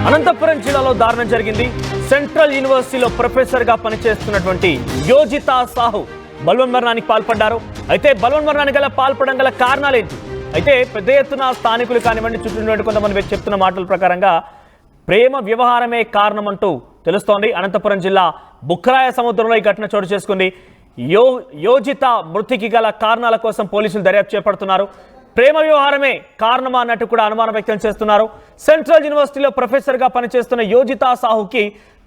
అనంతపురం జిల్లాలో దారుణం జరిగింది. సెంట్రల్ యూనివర్సిటీలో ప్రొఫెసర్ గా పనిచేస్తున్నటువంటి యోజితా సాహు బలవన్మరణానికి పాల్పడ్డారు. అయితే బలవన్మరణానికి గల పాల్పడడం గల కారణాలేంటి? అయితే పెద్ద ఎత్తున స్థానికులు కానివ్వండి, చుట్టూ కొంతమంది వ్యక్తి చెప్తున్న మాటల ప్రకారంగా ప్రేమ వ్యవహారమే కారణమంటూ తెలుస్తోంది. అనంతపురం జిల్లా బుక్కరాయ సముద్రంలో ఈ ఘటన చోటు చేసుకుంది. యోజిత మృతికి గల కారణాల కోసం పోలీసులు దర్యాప్తు చేపడుతున్నారు. ప్రేమ వ్యవహారమే కారణమా అన్నట్టు కూడా అనుమానం వ్యక్తం చేస్తున్నారు. సెంట్రల్ యూనివర్సిటీలో ప్రొఫెసర్గా పనిచేస్తున్న యోజితా సాహుకి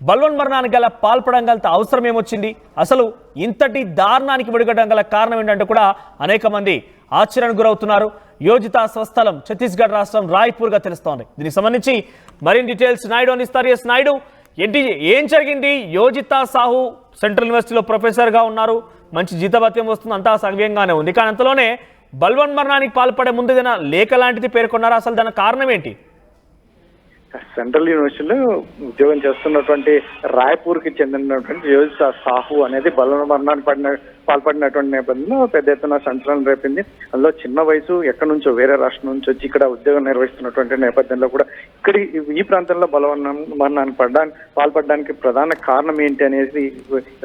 బలవన్మరణానికి గల పాల్పడం గల అవసరం ఏమొచ్చింది? అసలు ఇంతటి దారుణానికి విడగడం గల కారణం ఏంటంటే కూడా అనేక మంది ఆశ్చర్యానికి గురవుతున్నారు. యోజితా స్వస్థలం ఛత్తీస్గఢ్ రాష్ట్రం రాయ్పూర్గా తెలుస్తోంది. దీనికి సంబంధించి మరిన్ని డీటెయిల్స్ నాయుడు అందిస్తారు. ఎస్ నాయుడు, ఏం జరిగింది? యోజితా సాహు సెంట్రల్ యూనివర్సిటీలో ప్రొఫెసర్గా ఉన్నారు, మంచి జీతభత్యం వస్తుంది, అంతా సవ్యంగానే ఉంది. కానీ అంతలోనే బలవన్మరణానికి పాల్పడే ముందు ఏదైనా లేఖ లాంటిది పేర్కొన్నారా? అసలు దాని కారణం ఏంటి? సెంట్రల్ యూనివర్సిటీలో ఉద్యోగం చేస్తున్నటువంటి రాయ్పూర్కి చెందినటువంటి యోజితా సాహు అనేది బలవన్మరణానికి పాల్పడినటువంటి నేపథ్యంలో పెద్ద ఎత్తున సంచలనం రేపింది. అందులో చిన్న వయసు, ఎక్కడి నుంచో వేరే రాష్ట్రం నుంచి వచ్చి ఇక్కడ ఉద్యోగం నిర్వహిస్తున్నటువంటి నేపథ్యంలో కూడా ఈ ప్రాంతంలో బలవన్మరణానికి పాల్పడడానికి ప్రధాన కారణం ఏంటి అనేది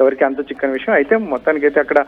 ఎవరికి అంత చిక్కని విషయం. అయితే మొత్తానికైతే అక్కడ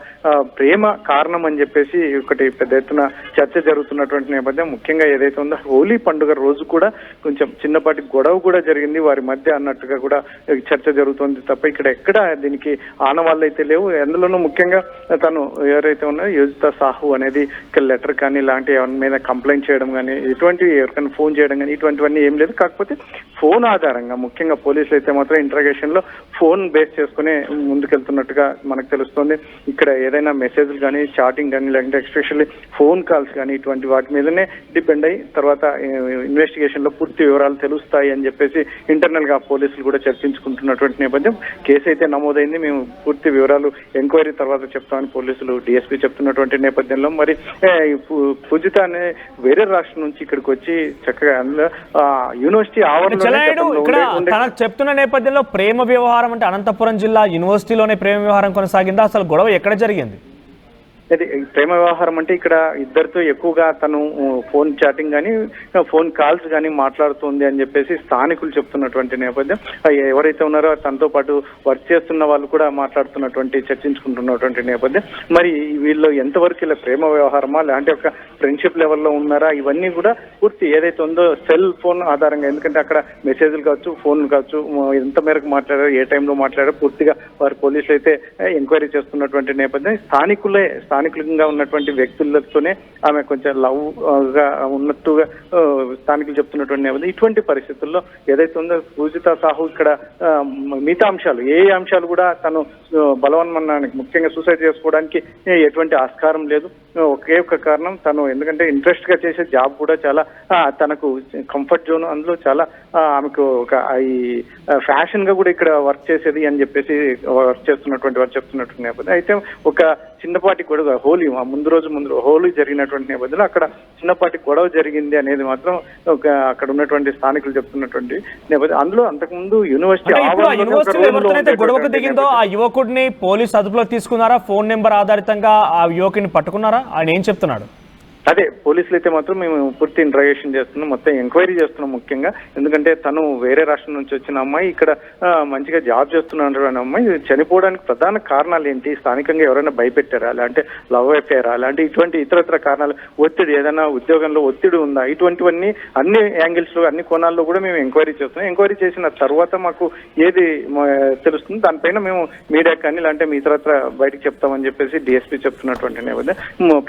ప్రేమ కారణం అని చెప్పేసి ఒకటి పెద్ద ఎత్తున చర్చ జరుగుతున్నటువంటి నేపథ్యం. ముఖ్యంగా ఏదైతే ఉందో హోలీ పండుగ రోజు కూడా కొంచెం చిన్నపాటి గొడవ కూడా జరిగింది వారి మధ్య అన్నట్టుగా కూడా చర్చ జరుగుతుంది తప్ప ఇక్కడ ఎక్కడ దీనికి ఆనవాళ్ళు అయితే లేవు. అందులోనూ ముఖ్యంగా తను ఎవరైతే ఉన్నారో యోజితా సాహు అనేది లెటర్ కానీ ఇలాంటి మీద కంప్లైంట్ చేయడం కానీ, ఎటువంటి ఎవరికైనా ఫోన్ చేయడం కానీ ఇటువంటివన్నీ ఏం లేదు. కాకపోతే ఫోన్ ఆధారంగా ముఖ్యంగా పోలీసులు అయితే మాత్రం ఇంట్రాగేషన్ లో ఫోన్ బేస్ చేసుకుని ముందుకెళ్తున్నట్టుగా మనకు తెలుస్తుంది. ఇక్కడ ఏదైనా మెసేజ్లు కానీ, చాటింగ్ కానీ, లేదంటే ఎస్పెషల్లీ ఫోన్ కాల్స్ కానీ ఇటువంటి వాటి మీదనే డిపెండ్ అయ్యి తర్వాత ఇన్వెస్టిగేషన్ లో పూర్తి వివరాలు తెలుస్తాయి అని చెప్పేసి ఇంటర్నల్ గా పోలీసులు కూడా చర్చించుకుంటున్నటువంటి నేపథ్యం. కేసు అయితే నమోదైంది, మేము పూర్తి వివరాలు ఎంక్వైరీ తర్వాత చెప్తామని పోలీసులు డిఎస్పీ చెప్తున్నటువంటి నేపథ్యంలో మరి పూజిత అనే వేరే రాష్ట్రం నుంచి ఇక్కడికి వచ్చి చక్కగా యూనివర్సిటీ ఆవరణ చెప్తున్న నేపథ్యంలో ప్రేమ వ్యవహారం అంటే అనంతపురం జిల్లా యూనివర్సిటీలోనే ప్రేమ వ్యవహారం కొనసాగిందా? అసలు గొడవ ఎక్కడ జరిగింది? అది ప్రేమ వ్యవహారం అంటే ఇక్కడ ఇద్దరితో ఎక్కువగా తను ఫోన్ చాటింగ్ కానీ, ఫోన్ కాల్స్ కానీ మాట్లాడుతుంది అని చెప్పేసి స్థానికులు చెప్తున్నటువంటి నేపథ్యం. ఎవరైతే ఉన్నారో తనతో పాటు వర్క్ చేస్తున్న వాళ్ళు కూడా చర్చించుకుంటున్నటువంటి నేపథ్యం. మరి వీళ్ళు ఎంతవరకు ఇలా ప్రేమ వ్యవహారమా లేదంటే ఒక ఫ్రెండ్షిప్ లెవెల్లో ఉన్నారా, ఇవన్నీ కూడా పూర్తి ఏదైతే ఉందో సెల్ ఫోన్ ఆధారంగా, ఎందుకంటే అక్కడ మెసేజ్లు కావచ్చు, ఫోన్లు కావచ్చు, ఎంత మేరకు మాట్లాడారో, ఏ టైంలో మాట్లాడారో పూర్తిగా వారి పోలీసులు అయితే ఎంక్వైరీ చేస్తున్నటువంటి నేపథ్యం. స్థానికులుగా ఉన్నటువంటి వ్యక్తులతోనే ఆమె కొంచెం లవ్ గా ఉన్నట్టుగా స్థానికులు చెప్తున్నటువంటి నేపథ్యం. ఇటువంటి పరిస్థితుల్లో ఏదైతే ఉందో పూజితా సాహు ఇక్కడ మిగతా అంశాలు ఏ అంశాలు కూడా తను బలవన్మరణానికి ముఖ్యంగా సూసైడ్ చేసుకోవడానికి ఎటువంటి ఆస్కారం లేదు. ఒకే ఒక కారణం, తను ఎందుకంటే ఇంట్రెస్ట్ గా చేసే జాబ్ కూడా చాలా తనకు కంఫర్ట్ జోన్, అందులో చాలా ఆమెకు ఒక ఈ ఫ్యాషన్ గా కూడా ఇక్కడ వర్క్ చేసేది అని చెప్పేసి వర్క్ చేస్తున్నటువంటి వారు చెప్తున్నటువంటి నేపథ్యం. అయితే ఒక చిన్నపాటి గొడవ హోలీ ముందు రోజు హోలీ జరిగినటువంటి నేపథ్యంలో అక్కడ చిన్నపాటి గొడవ జరిగింది అనేది మాత్రం అక్కడ ఉన్నటువంటి స్థానికులు చెప్తున్నటువంటి నేపథ్యం. అందులో అంతకుముందు యూనివర్సిటీ గొడవకు దిగిందో ఆ యువకుడిని పోలీసు అదుపులో తీసుకున్నారా? ఫోన్ నెంబర్ ఆధారితంగా ఆ యువకుడిని పట్టుకున్నారా? ఆయన ఏం చెప్తున్నాడు? అదే పోలీసులు అయితే మాత్రం మేము పూర్తి ఇంట్రాగేషన్ చేస్తున్నాం, మొత్తం ఎంక్వైరీ చేస్తున్నాం. ముఖ్యంగా ఎందుకంటే తను వేరే రాష్ట్రం నుంచి వచ్చిన అమ్మాయి ఇక్కడ మంచిగా జాబ్ చేస్తున్నారు అనే అమ్మాయి చనిపోవడానికి ప్రధాన కారణాలు ఏంటి, స్థానికంగా ఎవరైనా భయపెట్టారా, లేదంటే లవ్ అఫేరా, అలాంటి ఇటువంటి ఇతరత్ర కారణాలు, ఒత్తిడి, ఏదైనా ఉద్యోగంలో ఒత్తిడి ఉందా, ఇటువంటివన్నీ అన్ని యాంగిల్స్ లో అన్ని కోణాల్లో కూడా మేము ఎంక్వైరీ చేస్తున్నాం. ఎంక్వైరీ చేసిన తర్వాత మాకు ఏది తెలుస్తుంది దానిపైన మేము మీడియా కానీ లేదంటే మీ ఇతరత్ర బయటకు చెప్తామని చెప్పేసి డిఎస్పీ చెప్తున్నటువంటి నేపథ్యం.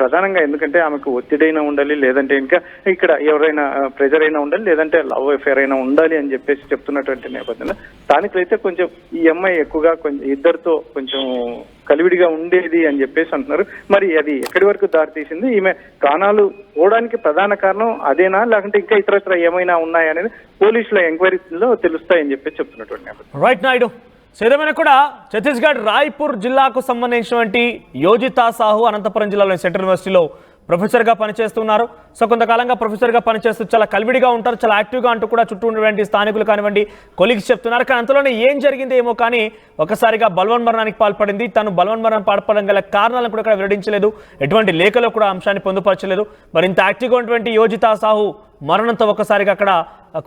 ప్రధానంగా ఎందుకంటే ఆమెకు ఒత్తిడైనా ఉండాలి, లేదంటే ఇంకా ఇక్కడ ఎవరైనా ప్రెజర్ అయినా ఉండాలి, లేదంటే లవ్ అఫేర్ అయినా ఉండాలి అని చెప్పేసి చెప్తున్నటువంటి నేపథ్యంలో స్థానికులైతే కొంచెం ఈ అమ్మాయి ఎక్కువగా కొంచెం ఇద్దరితో కొంచెం కలివిడిగా ఉండేది అని చెప్పేసి అంటున్నారు. మరి అది ఎక్కడి వరకు దారితీసింది, ఈమె ప్రాణాలు పోవడానికి ప్రధాన కారణం అదేనా, లేకుంటే ఇంకా ఇతరత్ర ఏమైనా ఉన్నాయా అనేది పోలీసుల ఎంక్వైరీలో తెలుస్తాయని చెప్పేసి చెప్తున్నటువంటి నేపథ్యం. రైట్ నాయుడు, ఏదేమైనా కూడా ఛత్తీస్గఢ్ రాయ్పూర్ జిల్లాకు సంబంధించినటువంటి యోజితా సాహు అనంతపురం జిల్లాలోని సెంట్రల్ యూనివర్సిటీలో ప్రొఫెసర్గా పనిచేస్తున్నారు. సో కొంతకాలంగా ప్రొఫెసర్గా పనిచేస్తూ చాలా కలివిడిగా ఉంటారు, చాలా యాక్టివ్గా అంటూ కూడా చుట్టూ ఉన్నటువంటి స్థానికులు కానివ్వండి, కొలీగ్స్ చెప్తున్నారు. కానీ అంతలోనే ఏం జరిగింది ఏమో కానీ ఒకసారిగా బలవన్మరణానికి పాల్పడింది. తను బలవన్మరణం పాల్పడడం గల కారణాలను కూడా ఇక్కడ వెల్లడించలేదు, ఎటువంటి లేఖలో కూడా అంశాన్ని పొందుపరచలేదు. మరి ఇంత యాక్టివ్గా ఉన్నటువంటి యోజితా సాహు మరణంతో ఒకసారిగా అక్కడ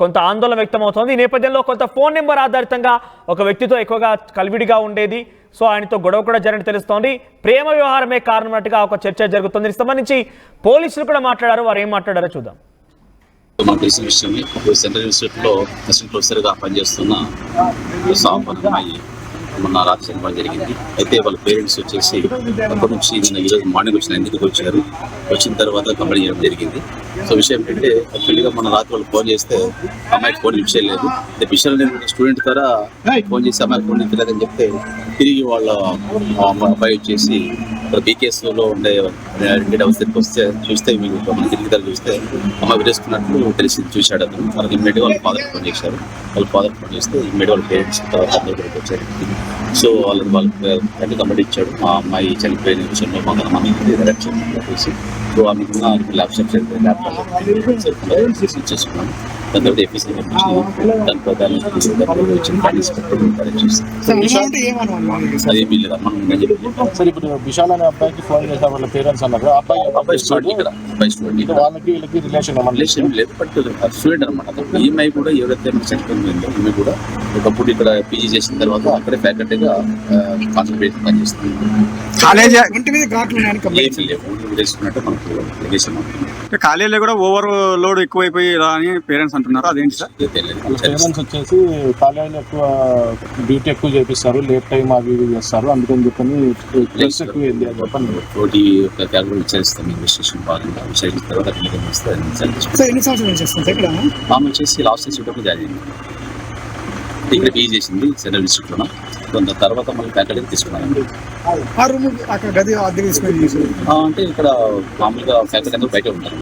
కొంత ఆందోళన వ్యక్తమవుతోంది. ఈ నేపథ్యంలో కొంత ఫోన్ నెంబర్ ఆధారితంగా ఒక వ్యక్తితో ఎక్కువగా కలివిడిగా ఉండేది. సో ఆయనతో గొడవ కూడా జరిగినట్టు తెలుస్తోంది. ప్రేమ వ్యవహారమే కారణమన్నట్టుగా ఒక చర్చ జరుగుతుంది. దీనికి సంబంధించి పోలీసులు కూడా మాట్లాడారు. వారు ఏం మాట్లాడారో చూద్దాం. మాకు తెలిసిన విషయమే, సెంట్రల్ యూనివర్సిటీలో అసిస్టెంట్ ప్రొఫెసర్గా పనిచేస్తున్న సాఫ్ అనే అమ్మాయి మొన్న రాత్రి చనిపోవడం జరిగింది. అయితే వాళ్ళ పేరెంట్స్ వచ్చేసి అక్కడి నుంచి నిన్న ఈరోజు మార్నింగ్ వచ్చిన ఇంటికి వచ్చారు. వచ్చిన తర్వాత కంప్లైంట్ చేయడం జరిగింది. సో విషయం ఏంటంటే యాక్చువల్గా మన రాత్రి వాళ్ళు ఫోన్ చేస్తే అమ్మాయికి ఫోన్ లిఫ్ట్ చేయలేదు. అయితే విషయాలు నేను స్టూడెంట్ ద్వారా ఫోన్ చేసి అమ్మాయికి ఫోన్ లిఫ్ట్ లేదని చెప్తే తిరిగి వాళ్ళ అబ్బాయి వచ్చేసి ఇక్కడ బీకేఎస్లో ఉండే రిలేటెడ్ అవసరానికి వస్తే చూస్తే వీళ్ళు మన తిరిగి దగ్గర చూస్తే అమ్మాయి విరేసుకున్నట్లు తెలిసి చూశాడు అతను. వాళ్ళకి ఇమ్మీడియట్గా వాళ్ళ ఫాదర్ ఫోన్ చేశారు. వాళ్ళ ఫాదర్ ఫోన్ చేస్తే ఇమ్మీడియట్ వాళ్ళ పేరెంట్స్ అందరూ వచ్చారు. సో వాళ్ళకి కంప్లైంట్ ఇచ్చాడు. ఆ అమ్మాయి చనిపోయిన విషయంలో మాకు చెప్పేసి సో ఆమెకున్న ల్యాప్టాప్ చేసుకున్నాను. దాని తర్వాత ఎఫీసీ దాని ప్రకారం అదేమీ లేదు. సార్ ఇప్పుడు విశాల్ అనే అబ్బాయికి ఫోన్ చేసిన వాళ్ళ పేరెంట్స్ అన్నారు. అబ్బాయి స్టూడెంట్ ఇక్కడ, అబ్బాయి స్టూడెంట్ వాళ్ళకి వీళ్ళకి రిలేషన్ లేదు. బట్ స్టూడెంట్ అనమాట. ఈమె కూడా ఎవరైతే మనకు చనిపోయిందో ఈమె కూడా ఒకప్పుడు ఇక్కడ పీజీ చేసిన తర్వాత అక్కడే ఫ్యాకల్టీగా కాన్సన్ట్రేట్ పనిచేస్తుంది. కాలేజీలో కూడా ఓవర్ లోడ్ ఎక్కువైపోయి ఇలా అని పేరెంట్స్ అంటున్నారు. అదేంటి సార్? పేరెంట్స్ వచ్చేసి కాలేజీలో ఎక్కువ డ్యూటీ ఎక్కువ చేపిస్తారు, లేట్ టైం అవి ఇవి చేస్తారు, అందుకని చెప్పని స్ట్రెస్ ఎక్కువ ఏంది అని చెప్పండి. ఒకటి ఒక క్యాలరీ విచారిస్తాం. ఇన్వెస్టిగేషన్ భాగంగా విచారించిన తర్వాత ఆమె వచ్చేసి లాస్ట్ ఇన్స్టిట్యూట్ జాయిన్ అయింది. ఇక్కడ పీజీ చేసింది సెంట్రల్ ఇన్స్టిట్యూట్లో. కొంత తర్వాత మళ్ళీ ఫ్యాకల్టీ తీసుకున్నాను. అంటే ఇక్కడ మామూలుగా ఫ్యాకల్టీ అందరూ బయట ఉంటారు.